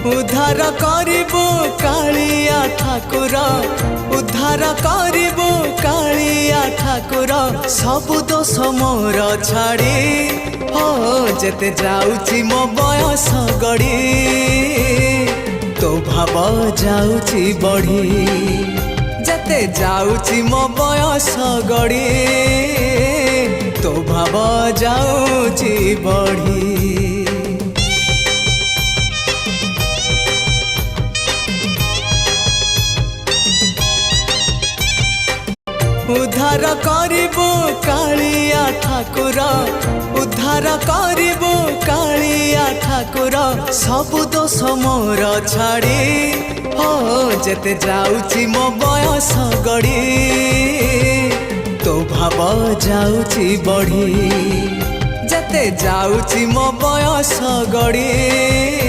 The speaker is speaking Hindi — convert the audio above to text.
उद्धार करिबु कालिया ठाकुर उद्धार करिबु कालिया ठाकुर सबु दोष मोर छाड़ी हो जेते जाउची मो बयस गड़ी तो भाव जाउची बढ़ी जेते जाउची मो बयस गड़ी तो भाव जाउची बढ़ी। उद्धार करिबु कालिया ठाकुर उद्धार करिबु कालिया ठाकुर सबु दोष मोर छाड़ी हो जेते जाउची मो बयस गड़ी तो भाव जाउची बढ़ी जेते जाउची मो बयस गड़ी